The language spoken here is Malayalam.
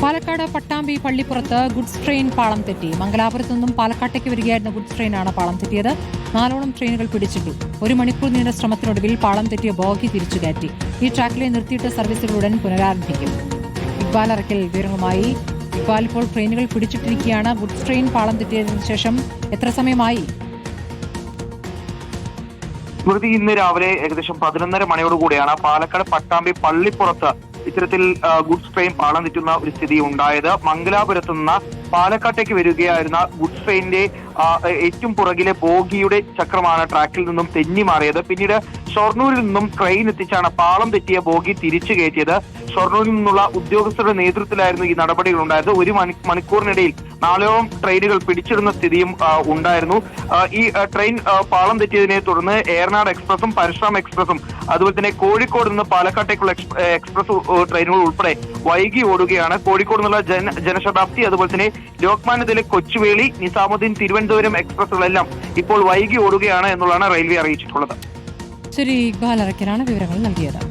പാലക്കാട് പട്ടാമ്പി പള്ളിപ്പുറത്ത് ഗുഡ്സ് ട്രെയിൻ പാളം തെറ്റി. മംഗലാപുരത്തു നിന്നും പാലക്കാട്ടേക്ക് വരികയായിരുന്ന ഗുഡ്സ് ട്രെയിനാണ് പാളം തെറ്റിയത്. 4ഓളം ട്രെയിനുകൾ പിടിച്ചിട്ടു. 1 മണിക്കൂർ നീണ്ട ശ്രമത്തിനൊടുവിൽ പാളം തെറ്റിയ ബോഗി തിരിച്ചു കയറ്റി. ഈ ട്രാക്കിലെ നിർത്തിയിട്ട സർവീസുകൾ ഉടൻ പുനരാരംഭിക്കും. ഇക്ബാൽ അറക്കൽ വിവരങ്ങളുമായി. ഇക്ബാൽ, ഇപ്പോൾ ട്രെയിനുകൾ പിടിച്ചിട്ടിരിക്കുകയാണ്. ഗുഡ്സ് ട്രെയിൻ പാളം തെറ്റിയതിനു ശേഷം എത്ര സമയമായി? സ്മൃതി, ഇന്ന് രാവിലെ ഏകദേശം 11:30 മണിയോടുകൂടിയാണ് പാലക്കാട് പട്ടാമ്പി പള്ളിപ്പുറത്ത് ഇത്തരത്തിൽ ഗുഡ്സ് ട്രെയിൻ പാളം തെറ്റുന്ന ഒരു സ്ഥിതി ഉണ്ടായത്. മംഗലാപുരത്ത് നിന്ന് പാലക്കാട്ടേക്ക് വരികയായിരുന്ന ഗുഡ്സ് ട്രെയിനിന്റെ ഏറ്റവും പുറകിലെ ബോഗിയുടെ ചക്രമാണ് ട്രാക്കിൽ നിന്നും തെന്നി മാറിയത്. പിന്നീട് ഷൊർണൂരിൽ നിന്നും ട്രെയിൻ എത്തിച്ചാണ് പാളം തെറ്റിയ ബോഗി തിരിച്ചു കയറ്റിയത്. ഷൊർണൂരിൽ നിന്നുള്ള ഉദ്യോഗസ്ഥരുടെ നേതൃത്വത്തിലായിരുന്നു ഈ നടപടികൾ ഉണ്ടായത്. 1 മണിക്കൂറിനിടയിൽ 4ഓളം ട്രെയിനുകൾ പിടിച്ചിടുന്ന സ്ഥിതിയും ഉണ്ടായിരുന്നു. ഈ ട്രെയിൻ പാളം തെറ്റിയതിനെ തുടർന്ന് ഏറനാട് എക്സ്പ്രസും പരശുറാം എക്സ്പ്രസും അതുപോലെ തന്നെ കോഴിക്കോട് നിന്ന് പാലക്കാട്ടേക്കുള്ള എക്സ്പ്രസ് ട്രെയിനുകൾ ഉൾപ്പെടെ വൈകി ഓടുകയാണ്. കോഴിക്കോട് നിന്നുള്ള ജനശതാബ്ദി അതുപോലെ തന്നെ ലോക്മാന്യ തിലക് കൊച്ചുവേളി, നിസാമുദ്ദീൻ തിരുവനന്തപുരം എക്സ്പ്രസുകളെല്ലാം ഇപ്പോൾ വൈകി ഓടുകയാണ് എന്നുള്ളതാണ് റെയിൽവേ അറിയിച്ചിട്ടുള്ളത്. ശരി, ഇക്ബാൽ അറക്കലാണ് വിവരങ്ങൾ നൽകിയത്.